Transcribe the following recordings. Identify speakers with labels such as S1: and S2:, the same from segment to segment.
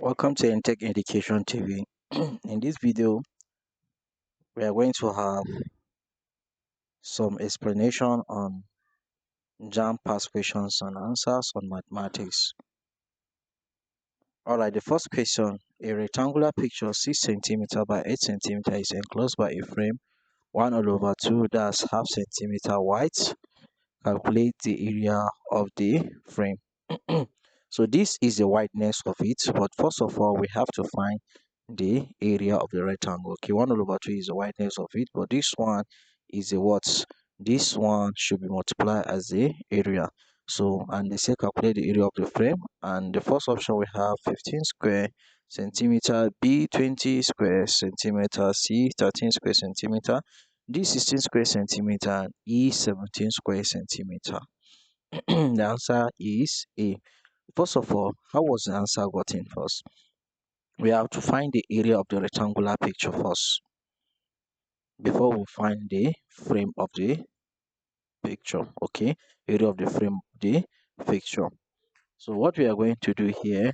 S1: Welcome to Intech Education TV. In this video, we are going to have some explanation on JAMB past questions and answers on mathematics. Alright, the first question, a rectangular picture 6 cm by 8 cm is enclosed by a frame 1/2 that's half centimeter wide. Calculate the area of the frame. So this is the wideness of it, but first of all we have to find the area of the rectangle. Okay, 1/2 is the wideness of it, but this one is the what? This one should be multiplied as the area. So, and they say calculate the area of the frame, and the first option we have 15 square centimeter, B 20 square centimeter, C 13 square centimeter, D 16 square centimeter, and E 17 square centimeter. The answer is A. First of all, how was the answer gotten first? We have to find the area of the rectangular picture first before we find the frame of the picture. Okay, area of the frame of the picture. So what we are going to do here,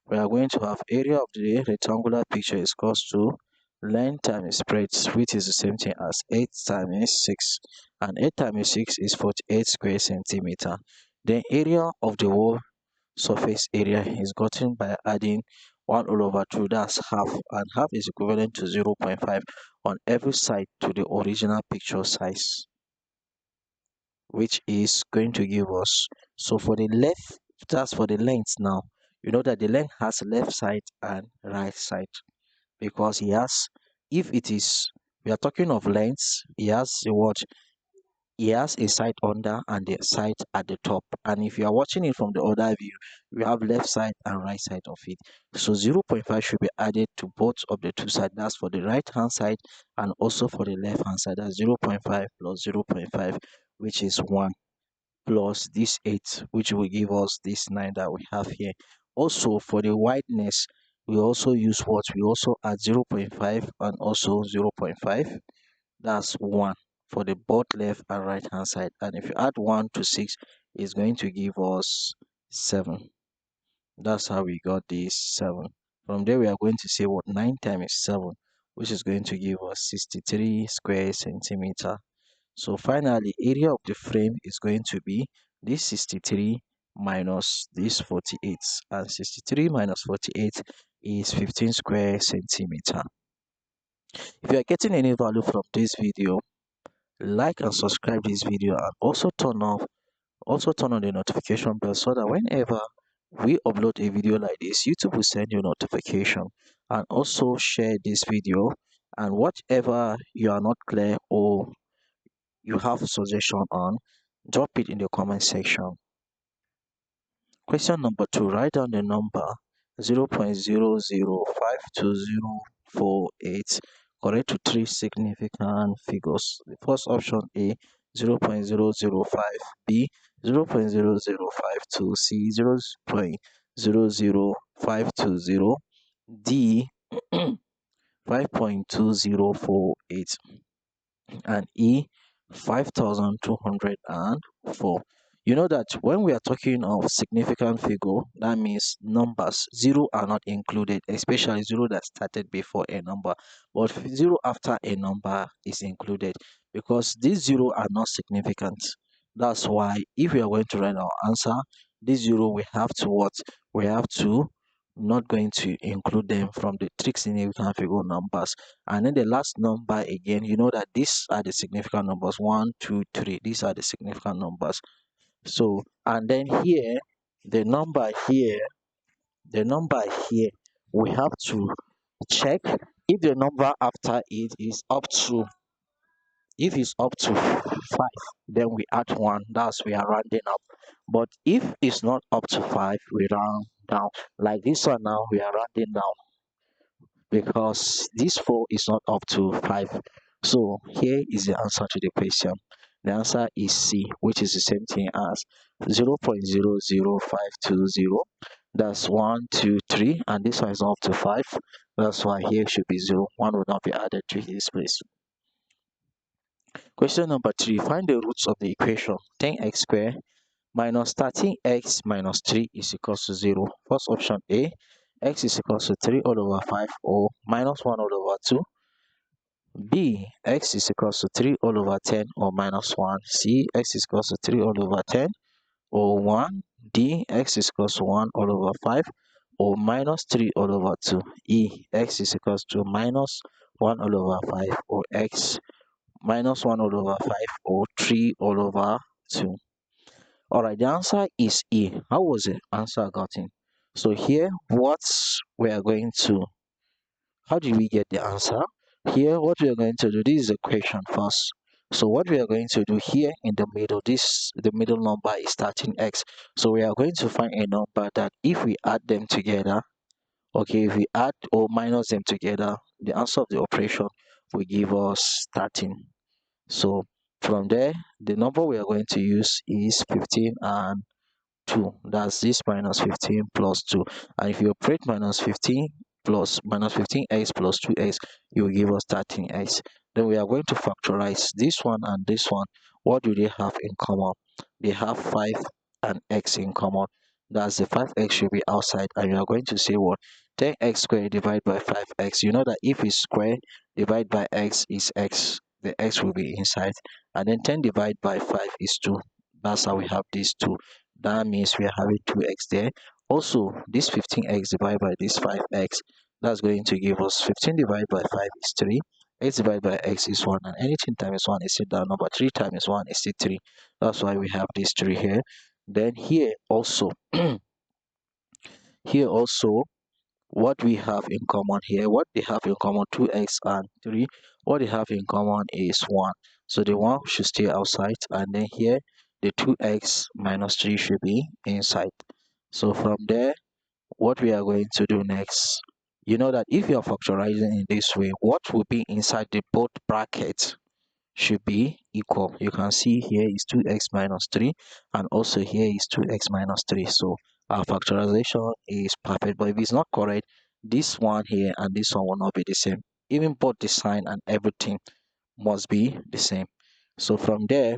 S1: we are going to have area of the rectangular picture is equals to length times breadth, which is the same thing as 8 times 6, and 8 times 6 is 48 square centimeter. The area of the whole surface area is gotten by adding 1/2, that's half, and half is equivalent to 0.5 on every side to the original picture size, which is going to give us, so for the left, that's for the length. Now you know that the length has left side and right side, because he has, if it is, we are talking of lengths, he has a what, he has a side under and the side at the top, and if you are watching it from the other view, we have left side and right side of it. So 0.5 should be added to both of the two sides, that's for the right hand side and also for the left hand side. That's 0.5 plus 0.5, which is 1, plus this 8, which will give us this 9 that we have here. Also for the wideness, we also use what, we also add 0.5 and also 0.5, that's 1 for the both left and right hand side, and if you add 1 to 6, it's going to give us 7. That's how we got this 7. From there we are going to say what, 9 times 7, which is going to give us 63 square centimeter. So finally, area of the frame is going to be this 63 minus this 48, and 63 minus 48 is 15 square centimeter. If you are getting any value from this video, like and subscribe this video, and also turn on the notification bell, so that whenever we upload a video like this, YouTube will send you notification. And also share this video, and whatever you are not clear or you have a suggestion on, drop it in the comment section. Question number 2, write down the number 0.00520048 correct to 3 significant figures. The first option A 0.005, B 0.0052, C 0.00520, D 5.2048, and E 5204. You know that when we are talking of significant figure, that means numbers, zero are not included, especially zero that started before a number, but zero after a number is included, because these zero are not significant. That's why if we are going to write our answer, this zero we have to what, we have to not going to include them from the three significant figure numbers. And then the last number again, you know that these are the significant numbers, 1 2 3, these are the significant numbers. So, and then here, the number here, we have to check if the number after it is up to, if it's up to 5, then we add 1, that's we are rounding up. But if it's not up to 5, we round down. Like this one now, we are rounding down because this 4 is not up to 5. So here is the answer to the question. The answer is C, which is the same thing as 0.00520. That's 1 2 3, and this one is up to 5. That's why here should be 0. 1 will not be added to this place. Question number 3, find the roots of the equation 10x squared minus 13x minus 3 is equals to 0. First option A X is equals to 3 all over 5 or minus 1 all over 2. B, X is equals to 3 all over 10 or minus 1. C, X is equals to 3 all over 10 or 1. D, X is equals to 1 all over 5 or minus 3 all over 2. E, X is equals to minus 1 all over 5 or X minus 1 all over 5 or 3 all over 2. Alright, the answer is E. How was the answer gotten? So here, what we are going to, how did we get the answer? Here, what we are going to do, this is a question first. So what we are going to do here in the middle, the middle number is starting X. So we are going to find a number that if we add them together, okay, if we add or minus them together, the answer of the operation will give us 13. So from there, the number we are going to use is 15 and 2. That's this minus 15 plus 2. And if you operate minus 15 plus minus 15x plus 2x, you will give us 13x. Then we are going to factorize this one and this one. What do they have in common? They have 5 and x in common. That's the 5x should be outside, and you are going to say what? 10x squared divided by 5x. You know that if it's square divided by x is x, the x will be inside, and then 10 divided by 5 is 2. That's how we have these two. That means we are having 2x there. Also, this 15x divided by this 5x, that's going to give us 15 divided by 5 is 3. X divided by x is 1, and anything times 1 is still that number. 3 times 1 is still 3. That's why we have this 3 here. Then here also, here also, what we have in common here, what they have in common, 2x and 3, what they have in common is 1. So the 1 should stay outside, and then here the 2x minus 3 should be inside. So from there, what we are going to do next, you know that if you are factorizing in this way, what will be inside the both brackets should be equal. You can see here is 2x minus 3, and also here is 2x minus 3. So our factorization is perfect. But if it's not correct, this one here and this one will not be the same. Even both the sign and everything must be the same. So from there,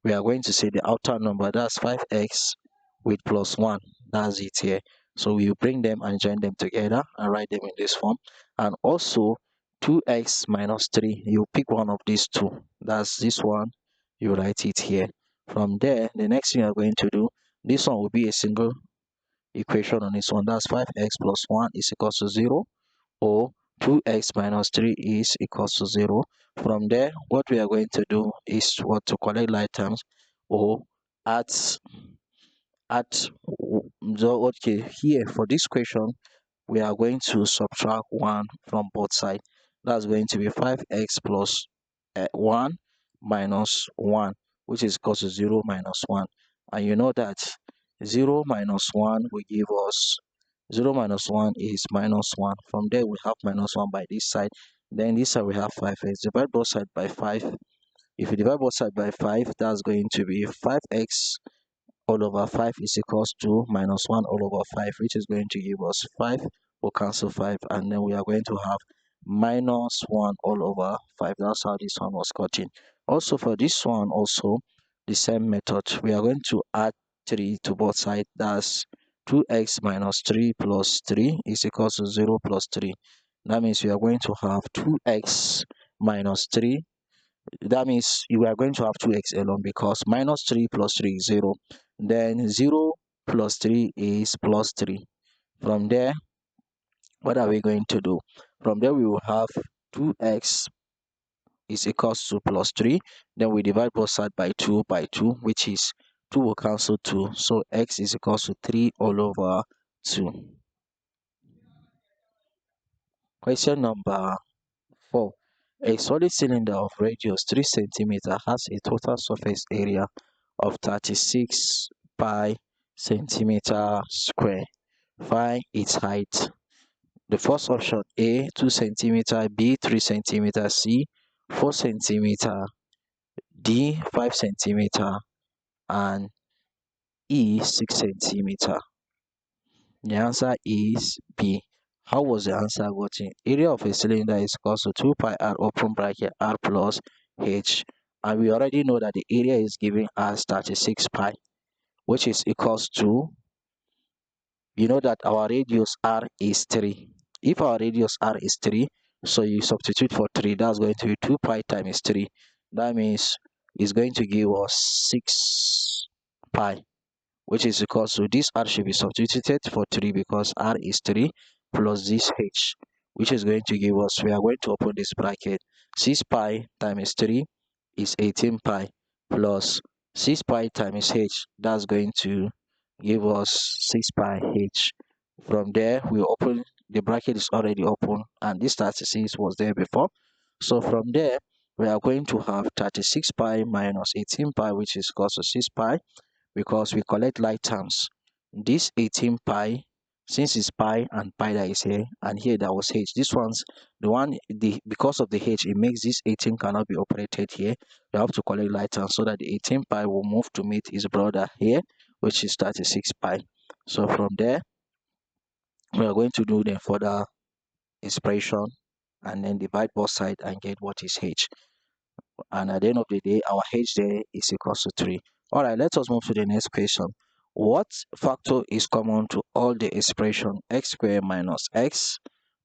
S1: we are going to say the outer number, that's 5x with plus 1. That's it here. So we will bring them and join them together and write them in this form. And also 2x minus 3, you pick one of these two. That's this one. You write it here. From there, the next thing you're going to do, this one will be a single equation on this one. That's 5x plus 1 is equals to 0, or 2x minus 3 is equals to 0. From there, what we are going to do is what to collect like terms or add. So okay, here for this question, we are going to subtract 1 from both sides. That's going to be 5x plus 1 minus 1, which is equal to 0 minus 1. And you know that 0 minus 1 will give us 0 minus 1 is minus 1. From there, we have minus 1 by this side. Then this side we have 5x. Divide both sides by 5. If you divide both sides by 5, that's going to be 5x all over 5 is equals to minus 1 all over 5, which is going to give us 5. We'll cancel 5, and then we are going to have minus 1 all over 5. That's how this one was gotten. Also for this one, also the same method, we are going to add 3 to both sides. That's 2x minus 3 plus 3 is equals to 0 plus 3. That means we are going to have 2x minus 3. That means you are going to have 2x alone, because minus 3 plus 3 is 0. Then 0 plus 3 is plus 3. From there, what are we going to do? From there, we will have 2x is equals to plus 3. Then we divide both sides by 2, which is 2 will cancel 2. So x is equals to 3 all over 2. Question number 4. A solid cylinder of radius 3 cm has a total surface area of 36 pi centimeter square. Find its height. The first option, A 2 centimeter, B 3 centimeter, C 4 centimeter, D 5 centimeter, and E 6 centimeter. The answer is B. How was the answer gotten? Area of a cylinder is equal to 2 pi r open bracket r plus h, and we already know that the area is given as 36 pi, which is equals to you know that our radius r is 3. If our radius r is 3, so you substitute for 3, that's going to be 2 pi times 3. That means it's going to give us 6 pi, which is equal to this r should be substituted for 3 because r is 3 plus this h, which is going to give us, we are going to open this bracket, 6 pi times 3 is 18 pi plus 6 pi times h, that's going to give us 6 pi h. From there we open, the bracket is already open and this 36 was there before, so from there we are going to have 36 pi minus 18 pi, which is equal to 6 pi, because we collect like terms. This 18 pi, since it's pi and pi that is here and here that was h, this one's the one, the because of the h, it makes this 18 cannot be operated here. You have to collect like terms so that the 18 pi will move to meet his brother here, which is 36 pi. So from there we are going to do the further expression and then divide both sides and get what is h, and at the end of the day our h there is equals to 3. All right, let us move to the next question. What factor is common to all the expression x squared minus x,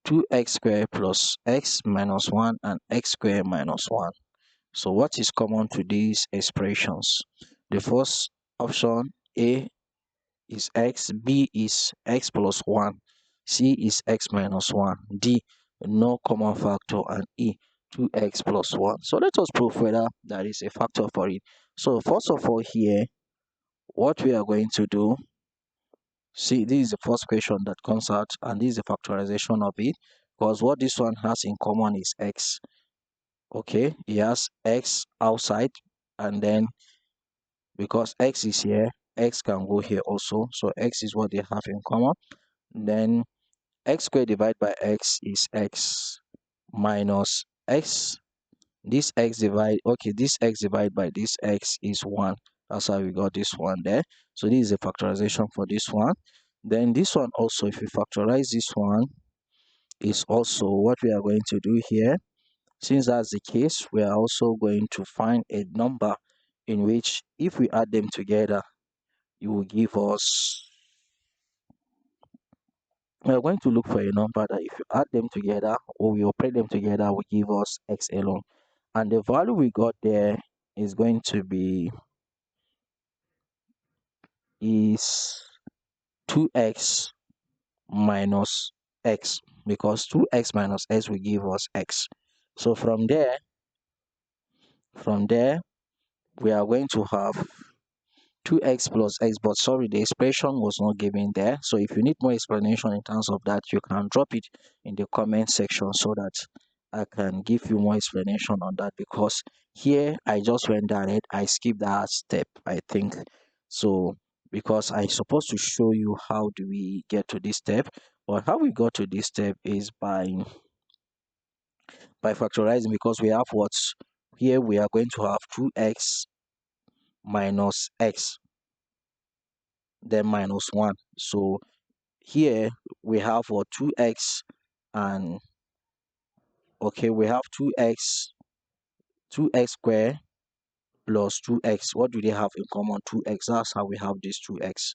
S1: 2x squared plus x minus 1, and x squared minus 1? So what is common to these expressions? The first option, A is x, B is x plus 1, C is x minus 1, D no common factor, and E 2x plus 1. So let us prove whether there is a factor for it. So first of all here, what we are going to do, see, this is the first question that comes out and this is the factorization of it, because what this one has in common is x. Okay, it has x outside, and then because x is here, x can go here also, so x is what they have in common. Then x squared divided by x is x minus x. This x divide, okay, this x divided by this x is 1. That's how we got this one there. So this is a factorization for this one. Then this one also, if we factorize this one, is also what we are going to do here. Since that's the case, we are also going to find a number in which if we add them together, it will give us, we are going to look for a number that if you add them together or we operate them together will give us x alone, and the value we got there is going to be is 2x minus x, because 2x minus x will give us x. So from there we are going to have 2x plus x, but sorry, the expression was not given there. So if you need more explanation in terms of that, you can drop it in the comment section so that I can give you more explanation on that, because here I just went direct, I skipped that step, I think. So because I supposed to show you how do we get to this step, but how we got to this step is by factorizing, because we have what here, we are going to have 2x minus x, then minus 1. So here we have what 2x, and okay, we have 2x squared plus 2x. What do they have in common? 2x. That's how we have this 2x.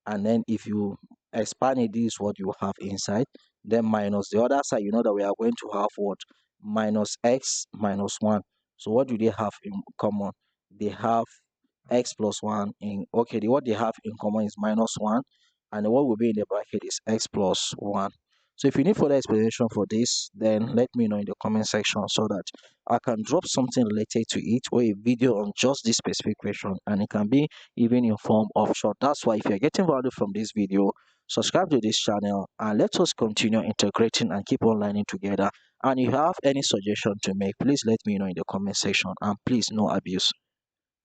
S1: And then if you expand it, this is what you have inside. Then minus the other side, you know that we are going to have what? Minus x minus 1. So what do they have in common? They have x plus 1 in, okay, what they have in common is minus 1, and what will be in the bracket is x plus 1. So if you need further explanation for this, then let me know in the comment section so that I can drop something related to it, or a video on just this specific question, and it can be even in form of short. That's why if you're getting value from this video, subscribe to this channel and let us continue integrating and keep on learning together. And if you have any suggestion to make, please let me know in the comment section, and please, no abuse.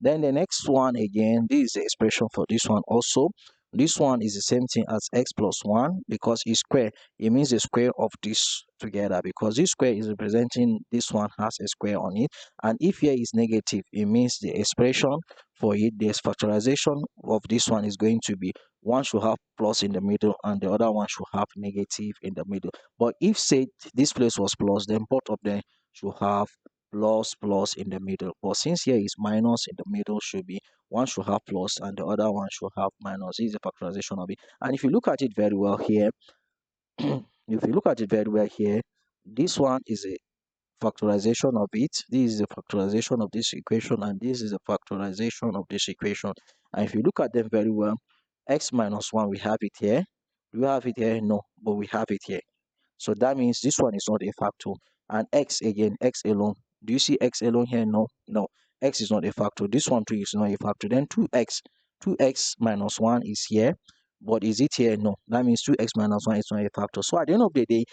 S1: Then the next one again, this is the expression for this one also. This one is the same thing as x plus 1, because it's square. It means the square of this together, because this square is representing this one has a square on it. And if here is negative, it means the expression for it, the factorization of this one is going to be one should have plus in the middle and the other one should have negative in the middle. But if say this place was plus, then both of them should have plus plus in the middle. But since here is minus in the middle, should be one should have plus and the other one should have minus. This is the factorization of it. And if you look at it very well here, if you look at it very well here, this one is a factorization of it. This is the factorization of this equation, and this is the factorization of this equation. And if you look at them very well, x minus 1, we have it here. Do we have it here? No, but we have it here. So that means this one is not a factor. And x again, x alone. Do you see x alone here? No, no. X is not a factor. This one too is not a factor. Then 2x minus 1 is here. But is it here? No. That means 2x minus 1 is not a factor. So at the end of the day,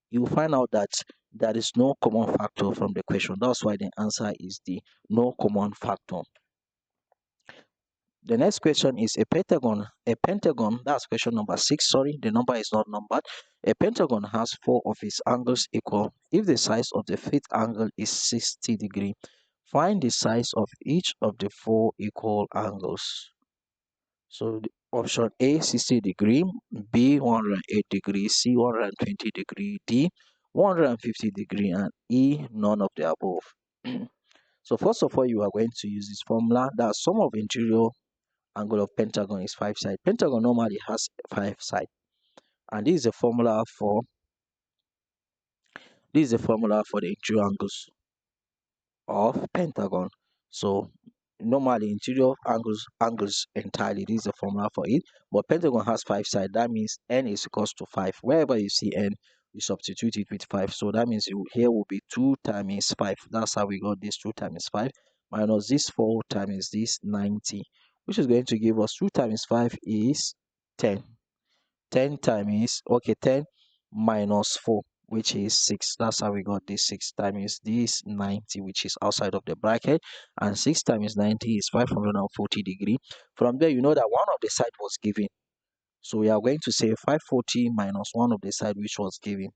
S1: you will find out that there is no common factor from the question. That's why the answer is the no common factor. The next question is a pentagon. A pentagon, that's question number 6. Sorry, the number is not numbered. A pentagon has 4 of its angles equal. If the size of the fifth angle is 60 degrees, find the size of each of the 4 equal angles. So option A 60 degree, B 108 degree, C 120 degree, D 150 degree, and E none of the above. So first of all, you are going to use this formula that sum of interior angle of pentagon is 5 sides. Pentagon normally has 5 sides, and this is the formula for the interior angles of pentagon. So normally interior angles entirely, this is the formula for it, but pentagon has 5 sides. That means n is equals to 5. Wherever you see n, you substitute it with 5. So that means here will be 2 times 5. That's how we got this 2 times 5 minus this 4 times this 90, which is going to give us 2 times 5 is 10. 10 times, okay, 10 minus 4, which is 6. That's how we got this 6 times this 90, which is outside of the bracket, and 6 times 90 is 540 degree. From there, you know that one of the side was given, so we are going to say 540 minus one of the side which was given.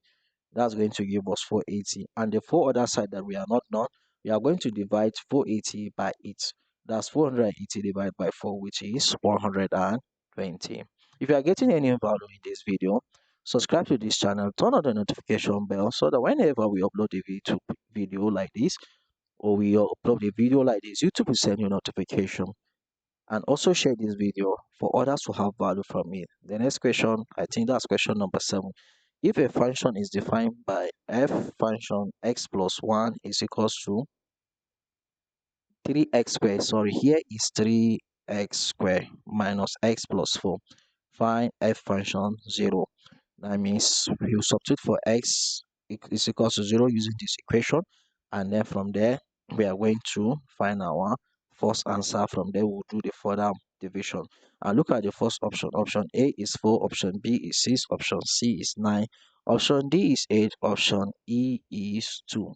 S1: That's going to give us 480, and the 4 other side that we are not done, we are going to divide 480 by 8. That's 480 divided by 4, which is 120. If you are getting any value in this video, subscribe to this channel, turn on the notification bell so that whenever we upload a video like this, or we upload a video like this, YouTube will send you notification. And also share this video for others to have value from it. The next question, I think that's question number 7. If a function is defined by f function x plus 1 is equals to 3x squared, sorry, here is 3x squared minus x plus 4. Find f function 0. That means we will substitute for x is equals to 0 using this equation, and then from there we are going to find our first answer. From there we'll do the further division. And look at the first option. Option A is 4, option B is 6, option C is 9, option D is 8, option E is 2.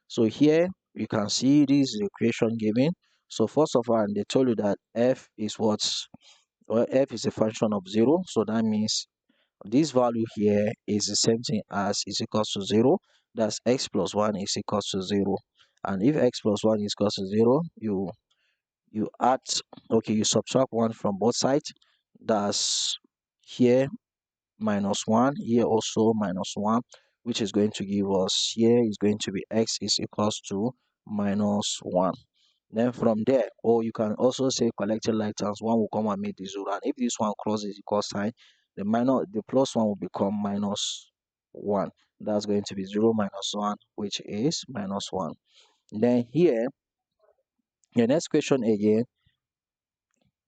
S1: So here you can see this is the equation given. So first of all, they told you that f is what, or f is a function of 0. So that means this value here is the same thing as is equals to 0. That's x plus 1 is equals to 0. And if x plus 1 is equals to 0, you add, okay, you subtract 1 from both sides. That's here minus 1, here also minus 1, which is going to give us, here is going to be x is equals to minus 1. Then from there, or you can also say collected like terms, 1 will come and make the 0, and if this one crosses equal sign, the plus 1 will become minus 1. That's going to be 0 minus 1, which is minus 1. Then here, the next question again,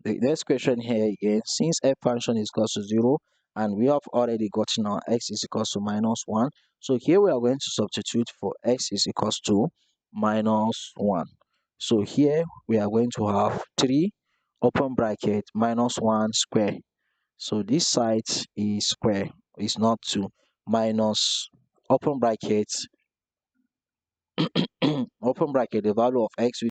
S1: the next question here again, since f function is equal to 0 and we have already gotten our x is equals to minus 1, so here we are going to substitute for x is equals to minus 1. So here we are going to have 3 open bracket minus 1 square. So this side is square, is not 2, minus open bracket open bracket the value of x,